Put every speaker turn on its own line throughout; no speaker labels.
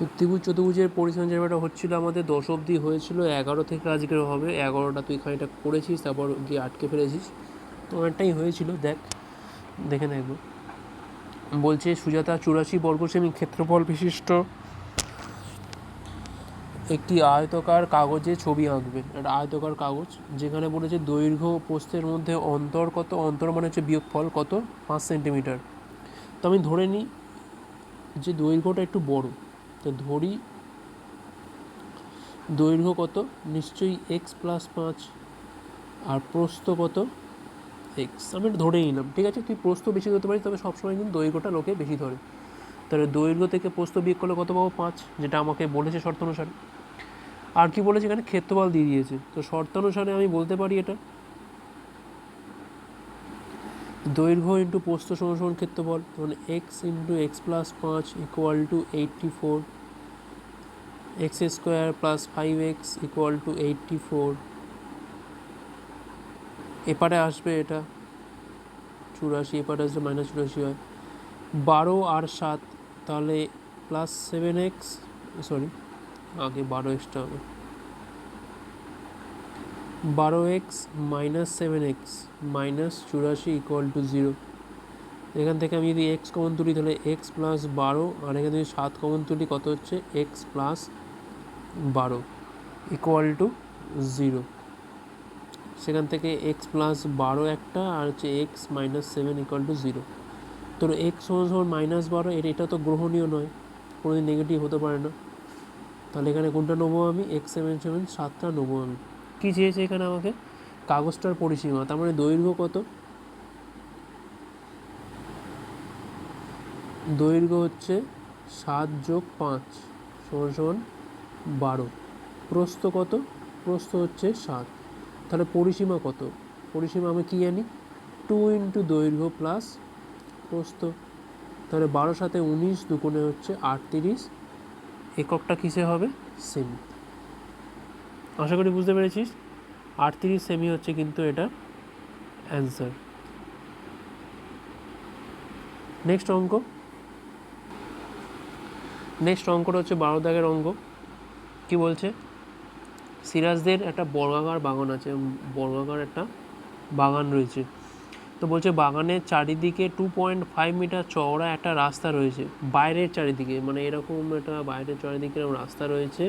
তো ত্রিভুজ চতুর্ভুজের পরিসংখ্যান যেটা হচ্ছিলো আমাদের 10 অবধি হয়েছিল, 11 থেকে আজকের হবে। 11টা তুই খানিকটা করেছিস, তারপর গিয়ে আটকে ফেলেছিস, তো অনেকটাই হয়েছিল। দেখে নেব। বলছে সুজাতা 84 বর্গ সেমি ক্ষেত্রফল বিশিষ্ট একটি আয়তকার কাগজে ছবি আঁকবে। একটা আয়তকার কাগজ, যেখানে বলেছে দৈর্ঘ্য প্রস্থের মধ্যে অন্তর কত, অন্তর মানে হচ্ছে বিয়োগফল কত, 5 সেন্টিমিটার। তো আমি ধরে নিই যে দৈর্ঘ্যটা একটু বড়, তো ধরি দৈর্ঘ্য কত, নিশ্চয়ই এক্স প্লাস 5, আর প্রস্থ কত, এক্স। আমি এটা ধরে নিলাম, ঠিক আছে। তুই প্রস্থ বেশি ধরতে পারিস, তবে সবসময় কিন্তু দৈর্ঘ্যটা লোকে বেশি ধরে। তাহলে দৈর্ঘ্য থেকে প্রস্থ বিয়োগ করলে কত পাবো, 5, যেটা আমাকে বলেছে শর্ত অনুসারে। আর কি বলেছে এখানে, ক্ষেত্রফল দিয়ে দিয়েছে, তো শর্তানুসারে আমি বলতে পারি এটা দৈর্ঘ্য ইন্টু প্রস্থ সমান ক্ষেত্রফল, মানে x into x plus 5 equal to 84, x square plus 5x equal to 84। এপারে আসবে এটা 84, এপারে আসবে -84 হয়। 12 আর 7, তাহলে প্লাস 7x, সরি আগে 12xটা হবে, 12x minus 7x minus 84 equal to 0। এখান থেকে আমি যদি এক্স কমন তুলি তাহলে এক্স প্লাস 12, আর এখানে যদি 7 কমন তুলি কত হচ্ছে, এক্স প্লাস 12 ইকুয়াল টু 0। সেখান থেকে এক্স প্লাস 12 একটা, আর হচ্ছে এক্স মাইনাস 7 ইকুয়াল টু 0। তো এক্স সমান -12, এটা তো গ্রহণীয় নয়, কোনোদিন নেগেটিভ হতে পারে না। তাহলে এখানে কোনটা নেবো আমি, এক্স 7টা নেবো আমি। কী চেয়েছে এখানে আমাকে, কাগজটার পরিসীমা, তার মানে দৈর্ঘ্য কত, দৈর্ঘ্য হচ্ছে 7 যোগ 5 সমান 12। প্রস্থ কত, প্রস্থ হচ্ছে 7। তাহলে পরিসীমা কত, পরিসীমা আমি কী জানি, 2 ইন্টু দৈর্ঘ্য প্লাস প্রস্থ। তাহলে 12 সাথে 19, দুগুণে হচ্ছে 38, এককটা কিসে হবে, সেমি। আশা করি বুঝতে পেরেছিস, 38 সেমি হচ্ছে কিন্তু এটা অ্যান্সার। নেক্সট অঙ্কটা হচ্ছে 12 দাগের অঙ্ক। কি বলছে, সিরাজদের একটা বর্গাকার বাগান আছে, বর্গাকার একটা বাগান রয়েছে। তো বলছে বাগানের চারিদিকে 2.5 মিটার চওড়া একটা রাস্তা রয়েছে, বাইরের চারিদিকে, মানে এরকম একটা বাইরের চারিদিকে এরকম রাস্তা রয়েছে,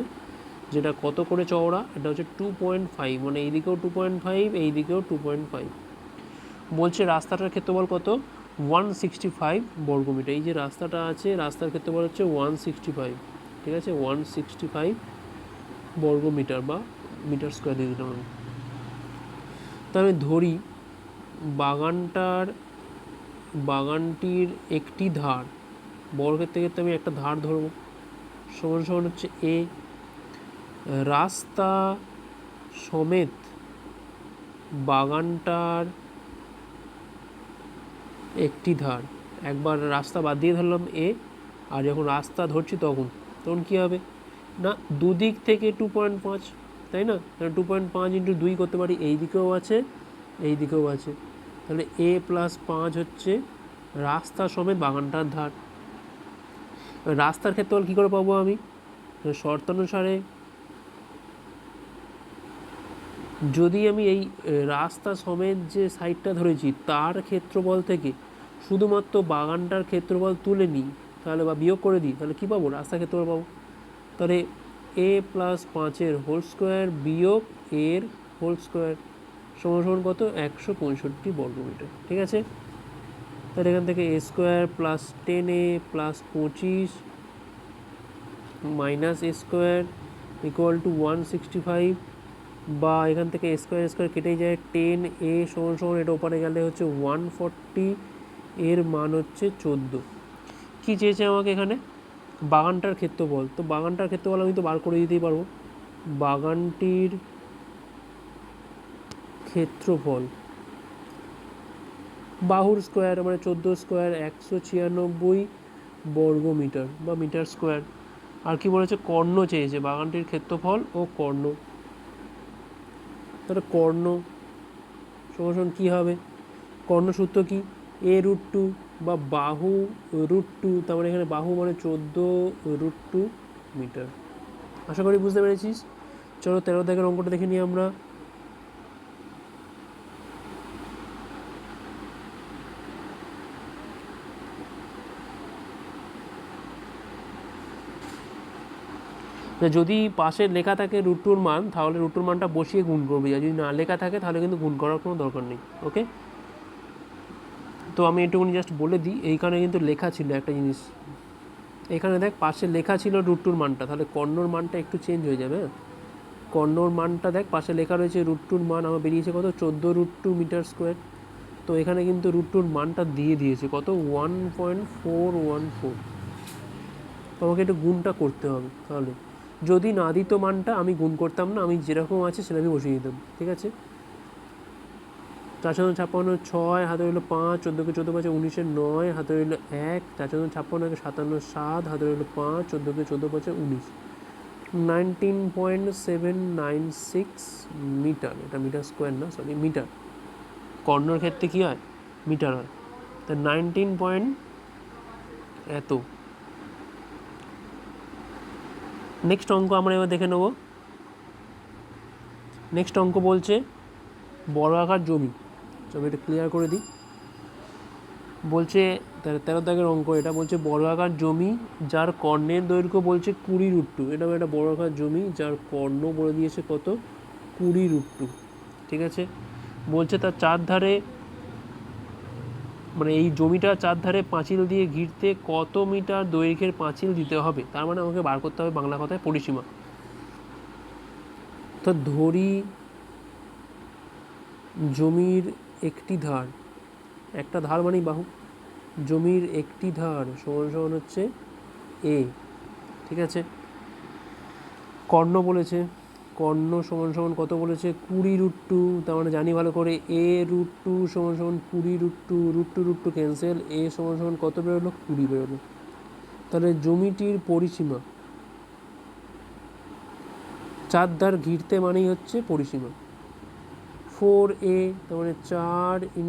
যেটা কত করে চওড়া, এটা হচ্ছে 2.5, মানে এইদিকেও 2.5, এইদিকেও 2.5। বলছে রাস্তাটার ক্ষেত্রফল কত, 165 বর্গমিটার। এই যে রাস্তাটা আছে, রাস্তার ক্ষেত্রফল হচ্ছে 165, ঠিক আছে, 165 বর্গমিটার বা মিটার স্কোয়ার দিয়ে দিলাম আমি। তো আমি ধরি বাগানটির একটি ধার, বর্গক্ষেত্রের ক্ষেত্রে আমি একটা ধার ধরবো, সমান হচ্ছে এ, রাস্তা সমেত বাগানটার একটি ধার। একবার রাস্তা বাদ দিয়ে ধরলাম এ, আর যখন রাস্তা ধরছি তখন কী হবে না, দুদিক থেকে 2.5, তাই না, 2.5 ইন্টু 2 করতে পারি, এই দিকেও আছে এই দিকেও আছে। তাহলে এ প্লাস 5 হচ্ছে রাস্তা সমেত বাগানটার ধার। রাস্তার ক্ষেত্রফল কী করে পাবো আমি, শর্তানুসারে যদি আমি এই রাস্তা সমেত যে সাইডটা ধরেছি তার ক্ষেত্রফল থেকে শুধুমাত্র বাগানটার ক্ষেত্রফল তুলে নিই, তাহলে বা বিয়োগ করে দিই, তাহলে কী পাবো, রাস্তার ক্ষেত্রফল পাবো। তাহলে এ প্লাস 5-এর হোল স্কোয়ার বিয়োগ এর হোল স্কোয়ার সমান কত, 165 বর্গমিটার, ঠিক আছে। তাহলে এখান থেকে a square plus 10a plus 25 minus a square equal to 165, বা এখান থেকে স্কোয়ার কেটে যায়, 10a সমান এটা ওপারে গেলে হচ্ছে 140, এর মান হচ্ছে 14। কী চেয়েছে আমাকে এখানে, বাগানটার ক্ষেত্রফল। তো বাগানটার ক্ষেত্রফল আমি তো বার করে দিতেই পারবো, বাগানটির ক্ষেত্রফল বাহুর স্কোয়ার, মানে 14 স্কোয়ার 196 বর্গমিটার বা মিটার স্কোয়ার। আর কি বলেছে, কর্ণ চেয়েছে, বাগানটির ক্ষেত্রফল ও কর্ণ। তাহলে কর্ণ সমান কী হবে, কর্ণ সূত্র কি, a√2 বা বাহু √2, তার মানে এখানে বাহু মানে 14√2 মিটার। আশা করি বুঝতে পেরেছিস। চলো 13 দাগের অঙ্কটা দেখে নিই আমরা। যদি পাশে লেখা থাকে √2 মান, তাহলে √2 মানটা বসিয়ে গুণ করবি, আর যদি না লেখা থাকে তাহলে কিন্তু গুণ করার কোনো দরকার নেই। ওকে, তো আমি এটুকুনি জাস্ট বলে দিই, এইখানে কিন্তু লেখা ছিল একটা জিনিস, এখানে দেখ পাশে লেখা ছিল √2 মানটা, তাহলে কর্ণর মানটা একটু চেঞ্জ হয়ে যাবে। কর্ণর মানটা দেখ পাশে লেখা রয়েছে √2 মান, আমার বেরিয়েছে কত 14√2 মিটার স্কোয়ার। তো এখানে কিন্তু √2 মানটা দিয়ে দিয়েছে কত 1.414। তো আমাকে একটু গুণটা করতে হবে। তাহলে যদি না দিত মানটা আমি গুণ করতাম না, আমি যেরকম আছে সেরকমই বসিয়ে দিতাম। ঠিক আছে, 456 6 হাতে রইল 5, 14কে 14 5 19, 9 হাতে রইল 1, 456 57 7 হাতে রইল 5, 14কে 14 5 19, 19.796 মিটার। এটা মিটার স্কোয়ার না, সরি মিটার। কর্ণর ক্ষেত্রে কী হয়, মিটার হয়। তা 19 পয়েন্ট এত। নেক্সট অঙ্ক আমরা এবার দেখে নেব। নেক্সট অঙ্ক বলছে বর্গাকার জমি। আমি এটা ক্লিয়ার করে দিই। বলছে 13 দাগের অঙ্ক এটা, বলছে বর্গাকার জমি যার কর্ণের দৈর্ঘ্য বলছে 20√2। এটা একটা বর্গাকার জমি যার কর্ণ বলে দিয়েছে কত 20√2। ঠিক আছে, বলছে তার চারধারে, মানে এই জমিটা চারধারে পাঁচিল দিয়ে ঘিরতে কত মিটার দৈর্ঘ্যের পাঁচিল দিতে হবে, তার মানে আমাকে বার করতে হবে বাংলা কথায় পরিসীমা। তো ধরি জমির একটি ধার, একটা ধার মানেই বাহু, জমির একটি ধার সমান সমান হচ্ছে এ। ঠিক আছে, কর্ণ বলেছে, কর্ণ সমান সমান কত বলেছে 20√2। তার মানে জানি ভালো করে a√2 সমান সমান 20√2, √2 ক্যান্সেল, a সমান সমান কত বেরোলো 20 বেরোলো। তাহলে জমিটির পরিসীমা, চার ধার ঘিরতে মানেই হচ্ছে পরিসীমা 4a, তার মানে 4 ×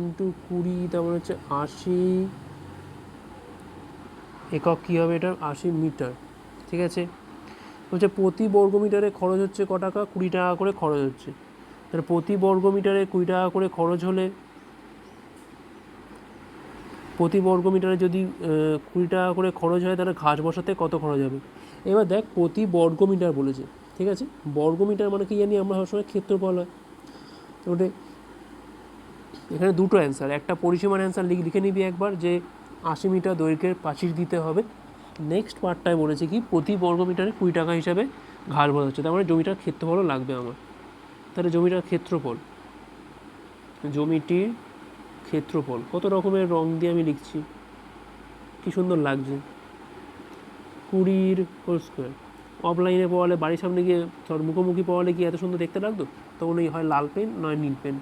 20, তার মানে হচ্ছে 80 একক। কী হবে এটা 80 মিটার। ঠিক আছে, বলছে প্রতি বর্গমিটারে খরচ হচ্ছে ক টাকা, 20 টাকা করে খরচ হচ্ছে। তাহলে প্রতি বর্গমিটারে 20 টাকা করে খরচ হলে, প্রতি বর্গমিটারে যদি 20 টাকা করে খরচ হয়, তাহলে ঘাস বসাতে কত খরচ হবে। এবার দেখ প্রতি বর্গমিটার বলেছে। ঠিক আছে, বর্গমিটার মানে কি জানি আমরা সবসময় ক্ষেত্রফল হয়। তো ওটা এখানে দুটো অ্যান্সার, একটা পরিসীমার অ্যান্সার লিখে নিবি একবার, যে 80 মিটার দৈর্ঘ্যের পাঁচিল দিতে হবে। নেক্সট পার্টটায় বলেছে কি প্রতি বর্গমিটারে 20 টাকা হিসাবে ঘাস বসাচ্ছে, তার মানে জমিটার ক্ষেত্রফলও লাগবে আমার। তাহলে জমিটার ক্ষেত্রফল, জমিটির ক্ষেত্রফল, কত রকমের রং দিয়ে আমি লিখছি, কি সুন্দর লাগছে, 20² অফলাইনে পড়ালে, বাড়ির সামনে গিয়ে মুখোমুখি পড়ালে কি এত সুন্দর দেখতে লাগতো, তখন ওই হয় লাল পেন নয় নীল পেন,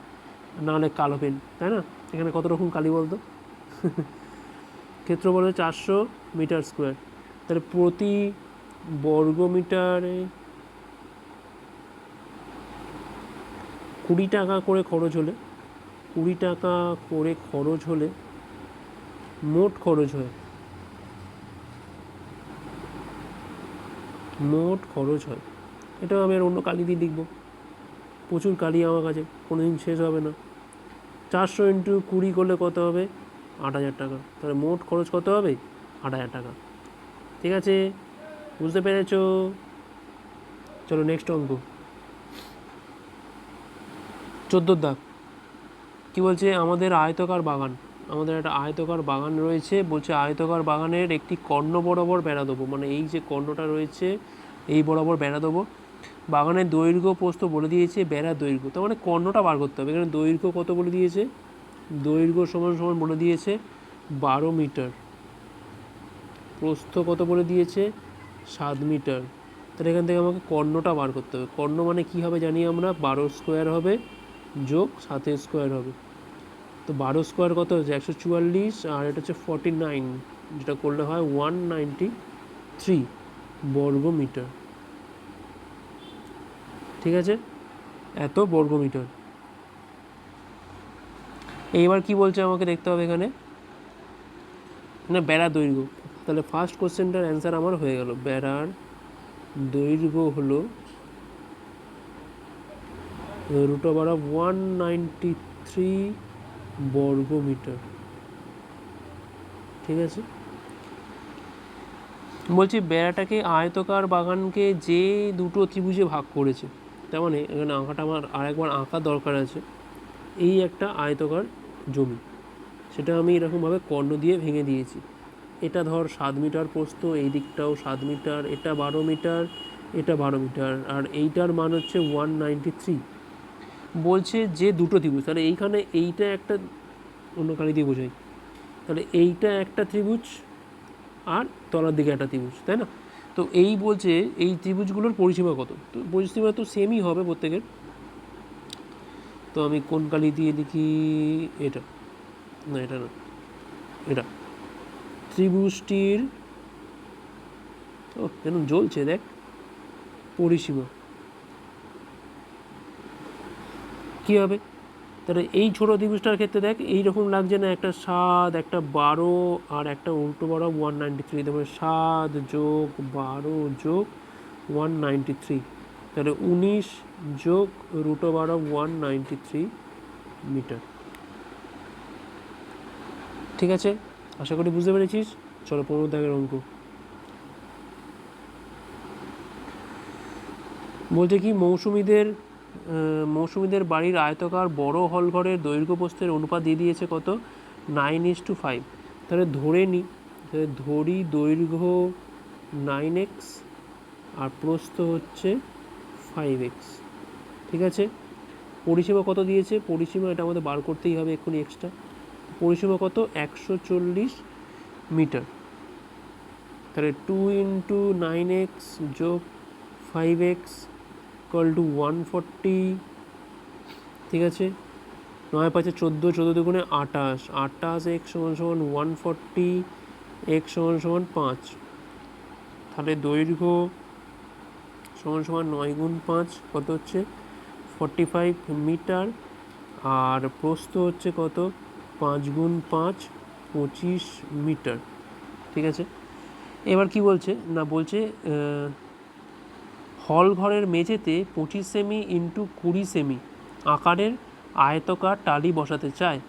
নাহলে কালো পেন, তাই না। এখানে কত রকম কালি বলতো। ক্ষেত্রফল হচ্ছে 400 মিটার স্কোয়ার। তাহলে প্রতি বর্গমিটারে 20 টাকা করে খরচ হলে, 20 টাকা করে খরচ হলে মোট খরচ হয়, মোট খরচ হয়। এটাও আমি আর অন্য কালি দিয়ে লিখবো, প্রচুর কালি আমার কাছে, কোনো দিন শেষ হবে না। 400 × 20 করলে কত হবে 8000 টাকা। তাহলে মোট খরচ কত হবে 8000 টাকা। ঠিক আছে, বুঝতে পেরেছ। চলো নেক্সট অঙ্ক, 14 দাগ। কী বলছে, আমাদের আয়তকার বাগান, আমাদের একটা আয়তকার বাগান রয়েছে। বলছে আয়তকার বাগানের একটি কর্ণ বরাবর বেড়া দেবো, মানে এই যে কর্ণটা রয়েছে এই বরাবর বেড়া দেবো। বাগানের দৈর্ঘ্য প্রস্থ বলে দিয়েছে, বেড়ার দৈর্ঘ্য, তার মানে কর্ণটা বার করতে হবে। এখানে দৈর্ঘ্য কত বলে দিয়েছে, দৈর্ঘ্য সমান সমান বলে দিয়েছে 12 মিটার, প্রস্থ কত বলে দিয়েছে 7 মিটার। তাহলে এখান থেকে আমাকে কর্ণটা বার করতে হবে। কর্ণ মানে কী হবে জানি আমরা, 12² হবে যোগ 7² হবে। তো 12² কত হচ্ছে 144, আর এটা হচ্ছে 49, যেটা করলে হয় 193 বর্গ মিটার। ঠিক আছে, এত বর্গ মিটার। এইবার কি বলছে আমাকে দেখতে হবে এখানে, না বেড়ার দৈর্ঘ্য। তাহলে ফার্স্ট কোশ্চেনটার অ্যান্সার আমার হয়ে গেল, বেড়ার দৈর্ঘ্য হলো √193 বর্গ মিটার। ঠিক আছে, বলছি বেড়াটাকে আয়তকার বাগানকে যে দুটো ত্রিভুজে ভাগ করেছে, তার মানে এখানে আঁকাটা আমার আরেকবার আঁকা দরকার আছে। এই একটা আয়তকার জমি, সেটা আমি এরকমভাবে কর্ণ দিয়ে ভেঙে দিয়েছি। এটা ধর 7 মিটার প্রস্থ, এই দিকটাও 7 মিটার, এটা 12 মিটার, এটা 12 মিটার, আর এইটার মান হচ্ছে 193। বলছে যে দুটো ত্রিভুজ, তাহলে এইখানে এইটা একটা, অন্য কালি দিয়ে বোঝাই, তাহলে এইটা একটা ত্রিভুজ আর তলার দিকে একটা ত্রিভুজ, তাই না? তো এই বলছে এই ত্রিভুজগুলোর পরিসীমা কত, তো পরিসীমা তো সেমই হবে প্রত্যেকের। তো আমি কোন কালি দিয়ে লিখি, এটা না, এটা না, এটা ত্রিভুজটির, ও যেন জ্বলছে দেখ, পরিসীমা কী হবে? তাহলে এই ছোটো ত্রিভুজটার ক্ষেত্রে দেখ এইরকম লাগছে না, একটা 7, একটা 12 আর একটা উল্টো বড় 193, তারপরে 7 যোগ 12 যোগ 193, তাহলে 19 যোগ √193 মিটার। ঠিক আছে, আশা করি বুঝতে পেরেছিস। চলো 15 দাগের অঙ্ক। বলছে কি মৌসুমীদের বাড়ির আয়তকার বড় হলঘরের দৈর্ঘ্য প্রস্থের অনুপাত দিয়ে দিয়েছে কত, 9:5। তাহলে ধরি দৈর্ঘ্য 9x আর প্রস্থ হচ্ছে 5x। ঠিক আছে, পরিসীমা কত দিয়েছে, পরিসীমা এটা আমাদের বার করতেই হবে এক্ষুনি এক্সট্রা। পরিসীমা কত, 140 মিটার। তাহলে 2 × 9x যোগ 5x = 140। ঠিক আছে, 9 × 5 = 14, 14 দুগুণে 28, 28x = 140, x = 5। তাহলে দৈর্ঘ্য = 9 × 5 কত হচ্ছে 45 মিটার, আর প্রস্থ হচ্ছে কত 5 × 5 25 মিটার। ঠিক আছে, এবার কি বলছে না, বলছে হল ঘরের মেঝেতে 25 সেমি × 20 সেমি আকারের আয়তকার টালি বসাতে চায়।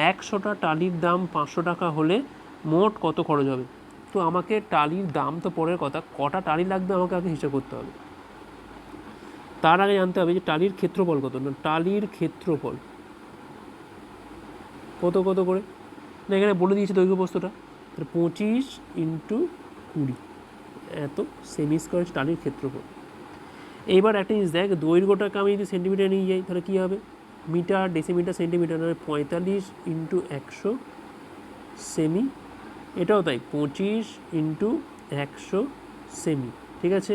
100টা টালির দাম 500 টাকা হলে মোট কত খরচ হবে? তো আমাকে টালির দাম তো পরের কথা, কটা টালি লাগবে আমাকে আগে হিসাব করতে হবে। তার আগে জানতে হবে যে টালির ক্ষেত্রফল কত, না টালির ক্ষেত্রফল কত কত করে, না এখানে বলে দিয়েছে দৈর্ঘ্য প্রস্থটা, তাহলে 25 × 20 এত সেমি স্কোয়ার টালির ক্ষেত্রফল। এইবার একটা জিনিস দেখ, দৈর্ঘ্যটাকে আমি যদি সেন্টিমিটার নিয়ে যাই তাহলে কী হবে, মিটার ডেসিমিটার সেন্টিমিটার, মানে 45 × 100 সেমি, এটাও তাই 25 × 100 সেমি। ঠিক আছে,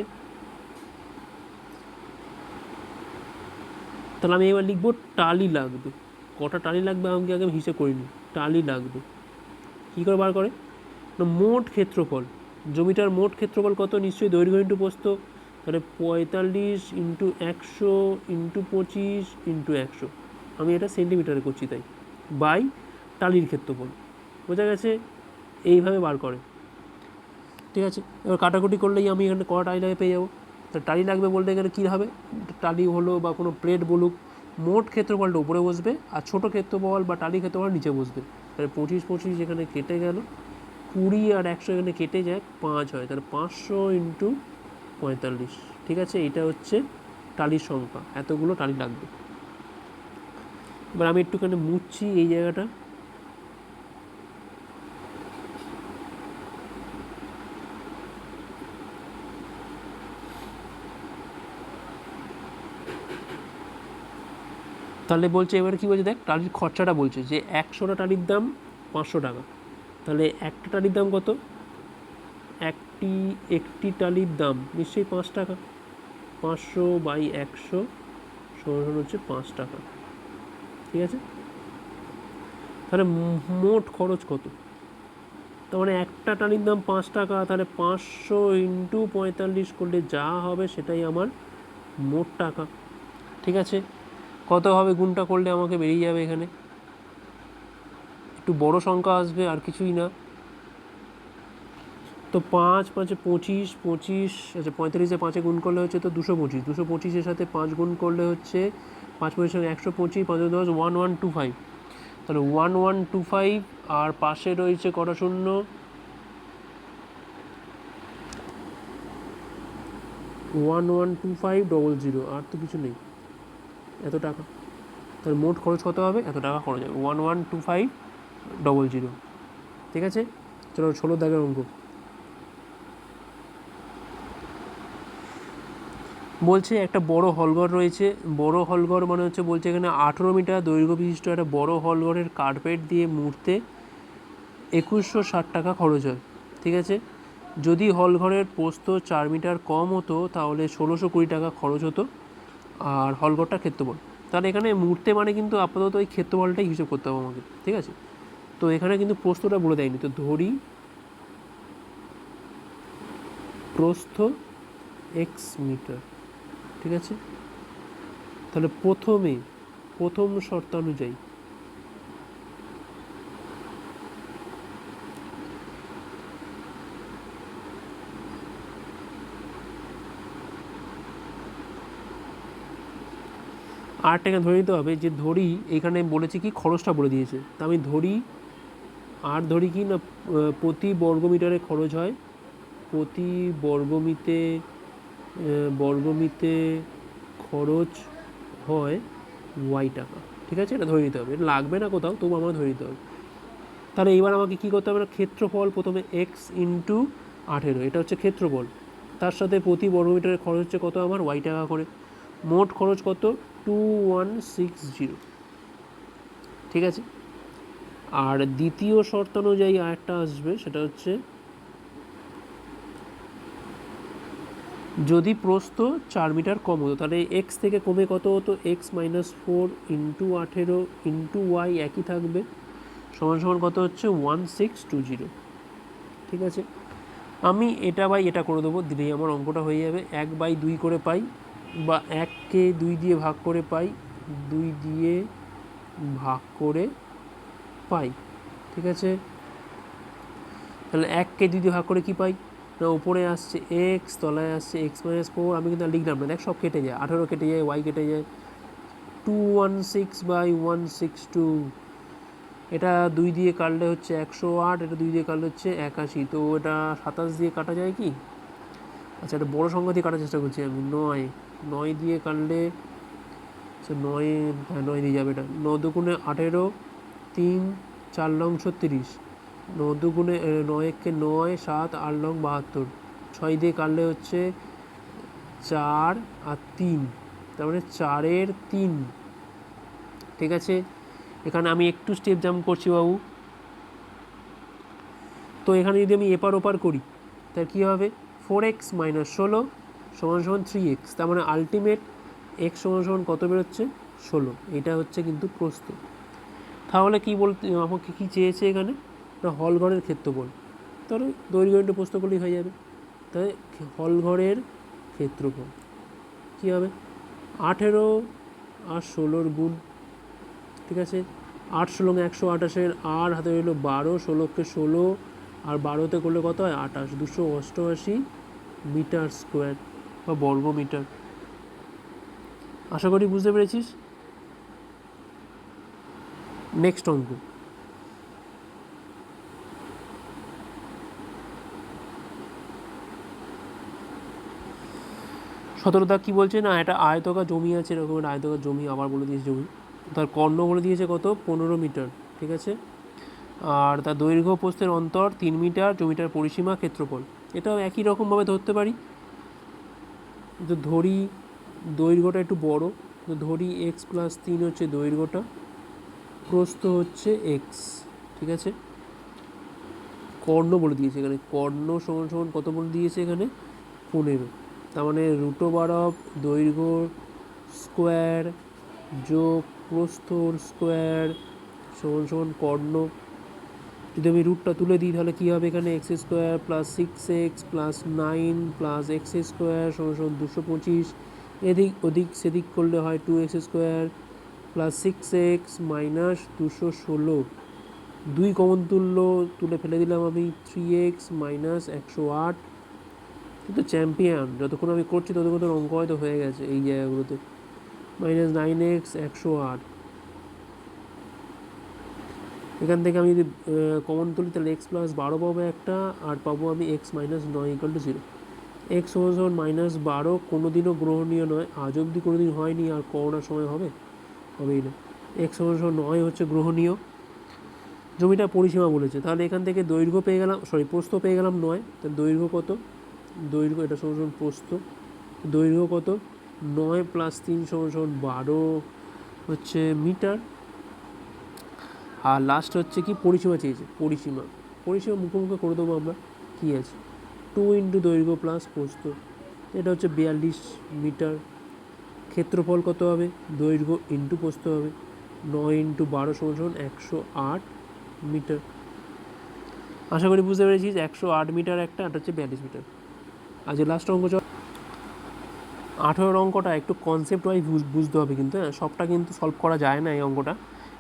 তাহলে আমি এবার লিখবো টালি লাগবে, কটা টালি লাগবে আমাকে আগে হিসেব করিনি, টালি লাগবে। কী করে বার করে, না মোট ক্ষেত্রফল, জমিটার মোট ক্ষেত্রফল কত, নিশ্চয়ই দৈর্ঘ্য × প্রস্থ, তাহলে 45 × 100 × 25 × 100, আমি এটা সেন্টিমিটারে করছি তাই, বাই টালির ক্ষেত্রফল। বোঝা গেছে, এইভাবে বার করে। ঠিক আছে, এবার কাটাকুটি করলেই আমি এখানে কটা টালি লাগে পেয়ে যাবো। তো টালি লাগবে বলতে এখানে কী হবে, টালি হলো বা কোনো প্লেট বলুক, মোট ক্ষেত্রফলটা উপরে বসবে আর ছোটো ক্ষেত্রফল বা টালি ক্ষেত্রফল নিচে বসবে। তাহলে 25 25 এখানে কেটে গেল, 20 আর 100 এখানে কেটে যায়, 5 হয়, তাহলে 500 × 45। ঠিক আছে, এটা হচ্ছে টালির সংখ্যা, এতগুলো টালি লাগবে। এবার আমি একটুখানি মুছছি এই জায়গাটা। তাহলে বলছে এবার কী বলছে দেখ, টালির খরচাটা বলছে যে 100টা টালির দাম 500 টাকা, তাহলে একটা টালির দাম কত, একটি টালির দাম নিশ্চয়ই 5 টাকা, 500/100 সমান হচ্ছে 5 টাকা। ঠিক আছে, তাহলে মোট খরচ কত, তার মানে একটা টালির দাম 5 টাকা, তাহলে 500 × 45 করলে যা হবে সেটাই আমার মোট টাকা। ঠিক আছে, কত হবে গুণটা করলে আমাকে বেরিয়ে যাবে, এখানে একটু বড় সংখ্যা আসবে আর কিছুই না, তো 5 5 25, 25 আচ্ছা 35 5 গুণ করলে হচ্ছে তো 225, 225-এর সাথে 5 গুণ করলে হচ্ছে 5 5 125, 5 10 1125, তাহলে 1125 আর পাশে রয়েছে কটা শূন্য, 112500, আর তো কিছু নেই, এত টাকা। তাহলে মোট খরচ কত হবে, এত টাকা খরচ হবে, 112500। ঠিক আছে, চলো 16 দাগের অঙ্ক। বলছে একটা বড় হলঘর রয়েছে, বড় হলঘর মানে হচ্ছে বলছে এখানে 18 মিটার দৈর্ঘ্য বিশিষ্ট একটা বড় হলঘরের কার্পেট দিয়ে মুড়তে 2160 টাকা খরচ হয়। ঠিক আছে, যদি হলঘরের প্রস্থ 4 মিটার কম হতো তাহলে 1620 টাকা খরচ হতো আর হলঘরটার ক্ষেত্রফল। তাহলে এখানে মুড়তে মানে কিন্তু আপাতত এই ক্ষেত্রফলটাই হিসেব করতে হবে আমাকে। ঠিক আছে, তো এখানে কিন্তু প্রস্থটা বলে দেয়নি, তো ধরি প্রস্থ এক্স মিটার। ঠিক আছে, তাহলে প্রথম শর্তানুযায়ী আরটাকে ধরে নিতে হবে, যে ধরি এখানে বলেছে কি খরচটা বলে দিয়েছে, তা আমি ধরি আর ধরি কি না প্রতি বর্গমিটারে খরচ হয়, প্রতি বর্গমিতে খরচ হয় ওয়াই টাকা। ঠিক আছে, এটা ধরে নিতে হবে, এটা লাগবে না কোথাও, তবু আমার ধরে নিতে হবে। তাহলে এবার আমাকে কী করতে হবে না, ক্ষেত্রফল প্রথমে এক্স ইন্টু 18, এটা হচ্ছে ক্ষেত্রফল, তার সাথে প্রতি বর্গমিটারের খরচ হচ্ছে কত আমার ওয়াই টাকা করে, মোট খরচ কত 2160। ঠিক আছে, আর দ্বিতীয় শর্ত অনুযায়ী আরেকটা আসবে, সেটা হচ্ছে যদি প্রস্থ 4 মিটার কম হতো, তাহলে এক্স থেকে কমে কত হতো, এক্স -4 ইন্টু 18 ইন্টু ওয়াই একই থাকবে, সমান সমান কত হচ্ছে 1620। ঠিক আছে, আমি এটা বাই এটা করে দেবো, দিলেই আমার অঙ্কটা হয়ে যাবে। 1/2 করে পাই, বা 1কে 2 দিয়ে ভাগ করে পাই, 2 দিয়ে ভাগ করে পাই। ঠিক আছে, তাহলে 1কে 2 দিয়ে ভাগ করে কি পাই না, উপরে আসছে এক্স, তলায় আসছে এক্স -4, আমি কিন্তু লিখলাম না, দেখ সব কেটে যায়, 18 কেটে যায়, ওয়াই কেটে যায়, 216/162, এটা 2 দিয়ে কাটলে হচ্ছে 108, এটা 2 দিয়ে কাটলে হচ্ছে 81, তো এটা 27 দিয়ে কাটা যায় কি, আচ্ছা এটা বড়ো সংখ্যা দিয়ে কাটার চেষ্টা করছি আমি, 9 দিয়ে কাটলে, আচ্ছা 9 দিয়ে যাবে, এটা 9 দুগুণে 18, 3 4 লং 36, 9 দুগুণে 9 একে 9, 7 8 লং 72, 6 দিয়ে কাটলে হচ্ছে 4 আর 3, তার মানে 4-এর 3। ঠিক আছে, এখানে আমি একটু স্টেপ জাম্প করছি বাবু, তো এখানে যদি আমি এপার ওপার করি তাহলে কী হবে, 4x - 16 = 3x, তার মানে আলটিমেট এক্স সমান কত বেরোচ্ছে 16, এটা হচ্ছে কিন্তু প্রস্থ। তাহলে কী বলতে আমাকে কী চেয়েছে এখানে না, হলঘরের ক্ষেত্রফল, তাহলে দৈর্ঘ্য ইন্টু প্রস্থ করলেই হয়ে যাবে। তাই হলঘরের ক্ষেত্রফল কী হবে, 18 আর 16-র গুণ। ঠিক আছে, 8 16 128, আর হাতে রইল 12, 16কে 16 আর 12তে করলে কত হয় 28, 288 মিটার স্কোয়ার বা বর্গ মিটার। আশা করি বুঝতে পেরেছিস। নেক্সট অঙ্ক, সতেরোটা কী বলছে না, একটা আয়তকার জমি আছে, এরকম একটা আয়তকার জমি, আবার বলে দিয়েছে জমি, তার কর্ণ বলে দিয়েছে কত 15 মিটার। ঠিক আছে, আর তার দৈর্ঘ্য প্রস্থের অন্তর 3 মিটার, জমিটার পরিসীমা ক্ষেত্রফল, এটাও একই রকমভাবে ধরতে পারি। তো ধরি দৈর্ঘ্যটা একটু বড়, তো ধরি এক্স প্লাস 3 হচ্ছে দৈর্ঘ্যটা, প্রস্থ হচ্ছে এক্স। ঠিক আছে, কর্ণ বলে দিয়েছে এখানে, কর্ণ সমান সমান কত বলে দিয়েছে এখানে 15, তার মানে √অফ দৈর্ঘ্য স্কোয়ার যোগ প্রস্থর স্কোয়ার সমান সমান কর্ণ। যদি আমি রুটটা তুলে দিই তাহলে কী হবে, এখানে x² + 6x + 9 + x² সমান সমান 225, এদিক ওদিক সেদিক করলে হয় 2x² + 6x - 216, 2 কমন তুলে ফেলে দিলাম আমি, 3x মাইনাস 108। কিন্তু চ্যাম্পিয়ন, যতক্ষণ আমি করছি ততক্ষণ তোর অঙ্ক হয়তো হয়ে গেছে এই জায়গাগুলোতে। মাইনাস 9x 108, এখান থেকে আমি যদি কমন তুলি তাহলে x প্লাস 12 পাবো একটা, আর পাবো আমি x minus 9 equal to 0। X সমান মাইনাস 12 কোনো দিনও গ্রহণীয় নয়, আজ অবধি কোনো দিন হয়নি, আর করোনার সময় হবেই না। এক্স সমান 9 হচ্ছে গ্রহণীয়, জমিটা পরিসীমা বলেছে। তাহলে এখান থেকে দৈর্ঘ্য পেয়ে গেলাম, প্রস্থ পেয়ে গেলাম 9, তাহলে দৈর্ঘ্য কত, দৈর্ঘ্য এটা সমান প্রস্থ, দৈর্ঘ্য কত 9 প্লাস 3 সমান 12 হচ্ছে মিটার। আর লাস্ট হচ্ছে কি পরিসীমা চেয়েছে, পরিসীমা মুখোমুখি করে দেবো আমরা, কী আছে 2 ইন্টু দৈর্ঘ্য প্লাস প্রস্থ, এটা হচ্ছে 42 মিটার। ক্ষেত্রফল কত হবে, দৈর্ঘ্য ইন্টু প্রস্থ হবে, 9 ইন্টু 12 সমান 108 মিটার। আশা করি বুঝতে পেরেছিস, 108 মিটার একটা, এটা হচ্ছে 42 মিটার। আজ লাস্ট অঙ্ক চল, 18 অঙ্কটা একটু কনসেপ্ট ওয়াইজ বুঝতে হবে কিন্তু, হ্যাঁ সবটা কিন্তু সলভ করা যায় না এই অঙ্কটা,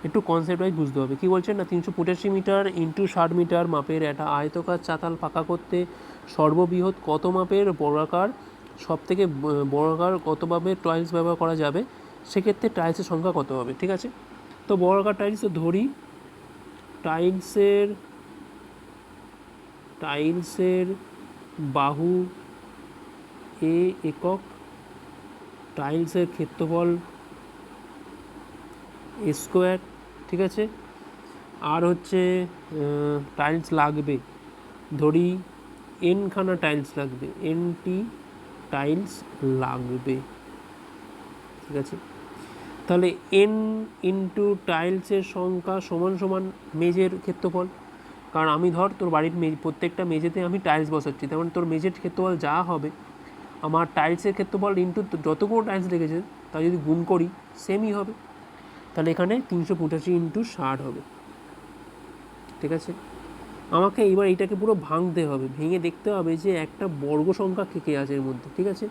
একটু কনসেপ্ট ওয়াইজ বুঝতে হবে। কী বলছেন না, 385 মিটার ইন্টু 60 মিটার মাপের একটা আয়তকার চাতাল পাকা করতে সর্ববৃহৎ কত মাপের বর্গাকার, সব থেকে বর্গাকার কত মাপের টাইলস ব্যবহার করা যাবে, সেক্ষেত্রে টাইলসের সংখ্যা কত হবে। ঠিক আছে, তো বর্গাকার টাইলস ধরি, টাইলসের বাহু এ একক, টাইলসের ক্ষেত্রফল স্কোয়ার। ঠিক আছে, আর হচ্ছে টাইলস লাগবে, ধরি এনখানা টাইলস লাগবে, এনটি টাইলস লাগবে। ঠিক আছে, তাহলে এন ইন্টু টাইলসের সংখ্যা সমান সমান মেজের ক্ষেত্রফল, কারণ আমি ধর তোর বাড়ির প্রত্যেকটা মেঝেতে আমি টাইলস বসাচ্ছি, তেমন তোর মেঝের ক্ষেত্রফল যা হবে আমার টাইলসের ক্ষেত্রফল ইন্টু যতগুলো টাইলস লেগেছে তা যদি গুণ করি সেমই হবে। তাহলে এখানে 385 ইন্টু 60 হবে। ঠিক আছে, আমাকে এবার এটাকে পুরো ভাঙতে হবে, ভেঙে দেখতে হবে যে একটা বর্গ সংখ্যা কে আছে এর মধ্যে। ঠিক আছে,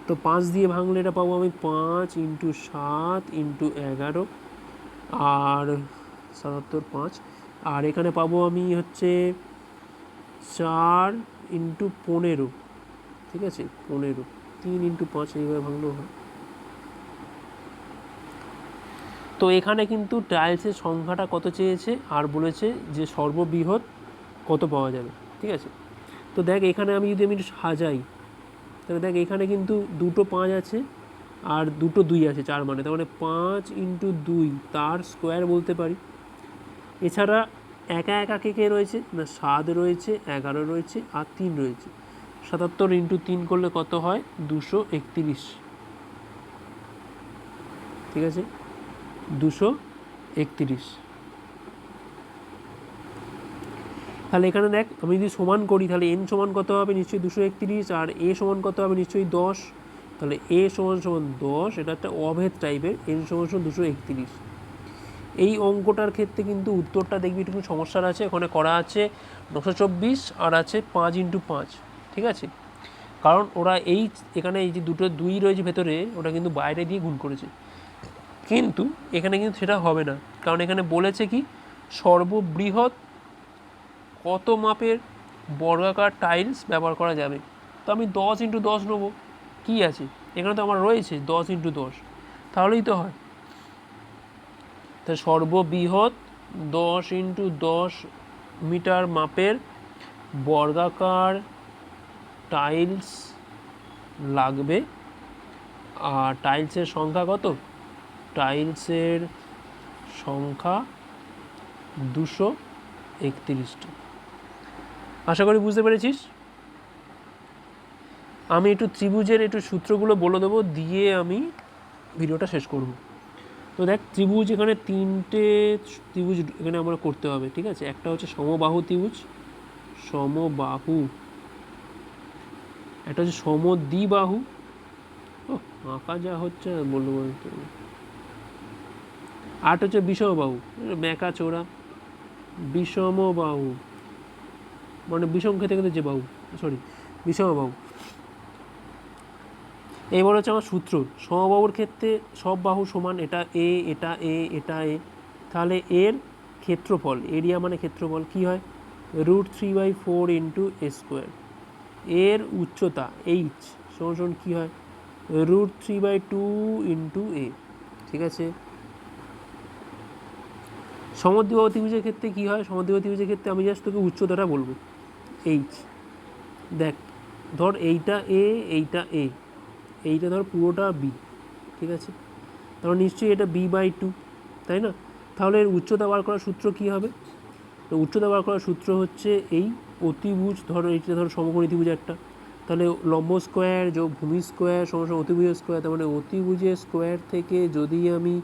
তো 5 দিয়ে ভাঙলে এটা পাবো আমি 5 ইন্টু 7 ইন্টু 11 আর 77 5, আর এখানে পাবো আমি হচ্ছে 4 ইন্টু 15। ঠিক আছে, 15, 3 ইন্টু 5 এইভাবে ভাঙলেও হয়। তো এখানে কিন্তু টাইলসের সংখ্যাটা কত চেয়েছে আর বলেছে যে সর্ববৃহৎ কত পাওয়া যাবে। ঠিক আছে, তো দেখ এখানে আমি যদি সাজাই, তাহলে দেখ এখানে কিন্তু দুটো 5 আছে আর দুটো 2 আছে, 4 মানে, তার মানে 5 ইন্টু 2 তার স্কোয়ার বলতে পারি। এছাড়া একা একা কে রয়েছে না, 7 রয়েছে, 11 রয়েছে আর 3 রয়েছে। 77 ইন্টু 3 করলে কত হয়, 231। ঠিক আছে, 231। তাহলে এখানে দেখ আমি যদি সমান করি তাহলে এন সমান কত হবে, নিশ্চয়ই 231, আর এ সমান কত হবে, নিশ্চয়ই 10। তাহলে এ সমান 10, এটা একটা অভেদ টাইপের, এন সমান 231। এই অঙ্কটার ক্ষেত্রে কিন্তু উত্তরটা দেখবি একটু সমস্যার আছে, ওখানে করা আছে 924 আর আছে 5 ইন্টু 5। ঠিক আছে, কারণ ওরা এখানে এই যে দুটো 2 রয়েছে ভেতরে, ওটা কিন্তু বাইরে দিয়ে গুণ করেছে, কিন্তু এখানে কিন্তু সেটা হবে না, কারণ এখানে বলেছে কি সর্ববৃহৎ কত মাপের বর্গাকার টাইলস ব্যবহার করা যাবে। তো আমি 10 ইন্টু 10 নেবো, কী আছে এখানে তো আমার রয়েছে 10 ইন্টু 10, তাহলেই তো হয়। তো সর্ববৃহৎ 10 ইন্টু 10 মিটার মাপের বর্গাকার টাইলস লাগবে, আর টাইলসের সংখ্যা কত, টাইলসের সংখ্যা 231টি। আশা করি বুঝতে পেরেছিস। আমি একটু ত্রিভুজের একটু সূত্রগুলো বলে দেবো, দিয়ে আমি ভিডিওটা শেষ করব। তো দেখ ত্রিভুজ, এখানে 3টে ত্রিভুজ এখানে আমরা করতে হবে। ঠিক আছে, একটা হচ্ছে সমবাহু ত্রিভুজ, সমবাহু, একটা হচ্ছে সমদ্বিবাহু, ও আঁকা যা হচ্ছে বলবো বলতে, আরেকটা হচ্ছে বিষমবাহু, মেকা চোরা, বিষমবাহু মানে বিষম খেতে খেতে যে বাহু, সরি বিষমবাহু। এবার হচ্ছে আমার সূত্র, সমবাহুর ক্ষেত্রে সব বাহু সমান, এটা এ, এটা এ, এটা এ, তাহলে এর ক্ষেত্রফল, এরিয়া মানে ক্ষেত্রফল কী হয়, √3/4 ইন্টু এ স্কোয়ার। এর উচ্চতা এইচ সমান কী হয়, √3/2 ইন্টু এ। ঠিক আছে, সমদ্বিবাহু ত্রিভুজের ক্ষেত্রে কী হয়, সমদ্বিবাহু ত্রিভুজের ক্ষেত্রে আমি জাস্ট তোকে উচ্চতাটা বলবো, এইচ। দেখ ধর এইটা এ, এইটা এ, এইটা ধর পুরোটা বি। ঠিক আছে, তাহলে নিশ্চয়ই এটা b/2, তাই না? তাহলে এর উচ্চতা বার করার সূত্র কী হবে? তো উচ্চতা বার করার সূত্র হচ্ছে এই অতিভুজ, ধরো এইটা ধরো সমকোণী ত্রিভুজ একটা, তাহলে লম্ব স্কোয়ার যোগ ভূমি স্কোয়ার সমান অতিভুজের স্কোয়ার, তার মানে অতিভুজের স্কোয়ার থেকে যদি আমি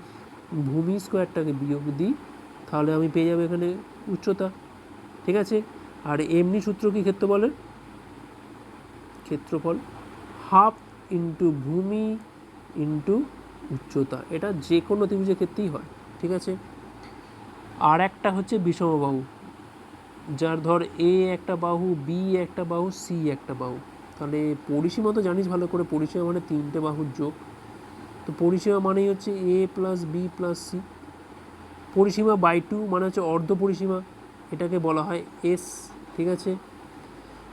ভূমি স্কোয়ারটাকে বিয়োগ দিই তাহলে আমি পেয়ে যাবো এখানে উচ্চতা। ঠিক আছে, আর এমনি সূত্র কি ক্ষেত্রফলের, ক্ষেত্রফল হাফ ইন্টু ভূমি ইন্টু উচ্চতা, এটা যে কোনো ত্রিভুজের ক্ষেত্রেই হয়। ঠিক আছে, আর একটা হচ্ছে বিষমবাহু, যার ধর এ একটা বাহু, বি একটা বাহু, সি একটা বাহু। তাহলে পরিসীমা তো জানিস ভালো করে, পরিসীমা মানে তিনটে বাহুর যোগ। তো পরিসীমা মানেই হচ্ছে এ প্লাস বি প্লাস সি। পরিসীমা /2 মানে হচ্ছে অর্ধ পরিসীমা, এটাকে বলা হয় এস। ঠিক আছে,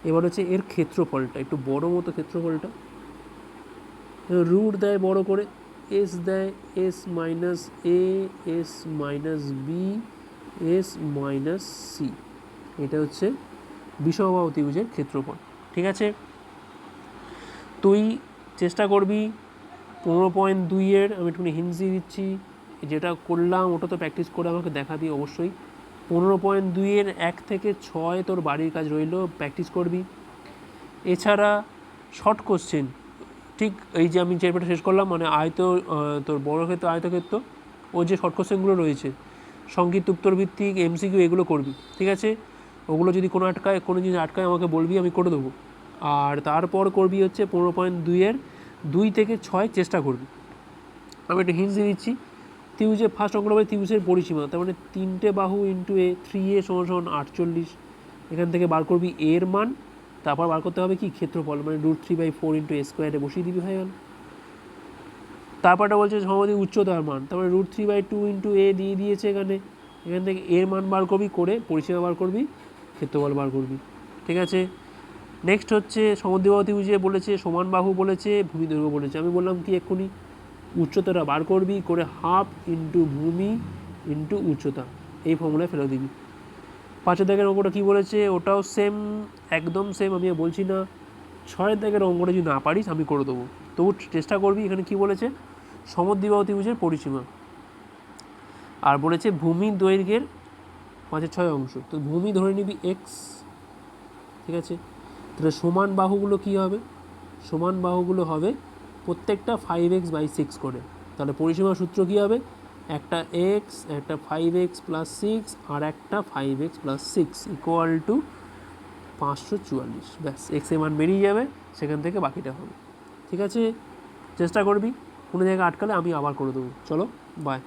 এবার হচ্ছে এর ক্ষেত্রফলটা একটু বড় মতো, ক্ষেত্রফলটা রুট দেয় বড় করে, এস দেয় s minus a, s minus b, s minus c. এটা হচ্ছে বিষমবাহু ত্রিভুজের ক্ষেত্রফল। ঠিক আছে, তুই চেষ্টা করবি 15.2 আমি একটুখানি হিন্টস দিয়ে দিচ্ছি, যেটা করলাম ওটা তো প্র্যাকটিস করে আমাকে দেখাবি অবশ্যই। 15.2 1 থেকে 6 তোর বাড়ির কাজ রইল, প্র্যাকটিস করবি। এছাড়া শর্ট কোশ্চেন, ঠিক এই যে আমি চ্যাপ্টারটা শেষ করলাম মানে তোর বর্গক্ষেত্র, আয়তক্ষেত্র, ও যে শর্ট কোশ্চেনগুলো রয়েছে সংক্ষিপ্ত উত্তর ভিত্তিক MCQ এগুলো করবি। ঠিক আছে, ওগুলো যদি কোনো জিনিস আটকায় আমাকে বলবি, আমি করে দেবো। আর তারপর করবি হচ্ছে 15.2 2 থেকে 6 চেষ্টা করবি। আমি একটা হিন্টস দিয়ে দিচ্ছি, ত্রিভুজের ফার্স্ট অঙ্ক হবে ত্রিভুজের পরিসীমা, তার মানে তিনটে বাহু ইন্টু এ, 3a = 48। এখান থেকে বার করবি এর মান, তারপর বার করতে হবে কি ক্ষেত্রফল, মানে √3/4 ইন্টু এ স্কোয়ারে বসিয়ে দিবি, হয়ে গেল। তারপরটা বলছে সমদ্বিবাহু উচ্চতার মান, তারপরে √3/2 ইন্টু এ দিয়ে দিয়েছে এখানে, এখান থেকে এর মান বার করবি, করে পরিসীমা বার করবি, ক্ষেত্রফল বার করবি। ঠিক আছে, নেক্সট হচ্ছে সমদ্বিবাহু ত্রিভুজে বলেছে সমান বাহু বলেছে, ভূমি দৈর্ঘ্য বলেছে। আমি বললাম কি এক্ষুনি উচ্চতাটা বার করবি, করে হাফ ইন্টু ভূমি ইন্টু উচ্চতা, এই ফর্মুলায় ফেলে দিবি। 5 দাগের অঙ্কটা কী বলেছে, ওটাও সেম, একদম সেম, আমি বলছি না। 6 দাগের অঙ্কটা যদি না পারিস আমি করে দেবো, তবু চেষ্টা করবি। এখানে কি বলেছে, সমদ্বিবাহু ত্রিভুজের পরিসীমা, আর বলেছে ভূমি দৈর্ঘ্যের 5/6 অংশ। তো ভূমি ধরে নিবি এক্স। ঠিক আছে, তাহলে সমান বাহুগুলো কী হবে, সমান বাহুগুলো হবে প্রত্যেকটা 5x/6 করে। তাহলে পরিসীমার সূত্র কী হবে, একটা এক্স, একটা 5x + 6 আর একটা 5x + 6 = 544। ব্যাস, এক্সের মান বেরিয়ে যাবে, সেখান থেকে বাকিটা হবে। ঠিক আছে, চেষ্টা করবি, কোনো জায়গায় আটকালে আমি আবার করে দেবো। চলো, বাই।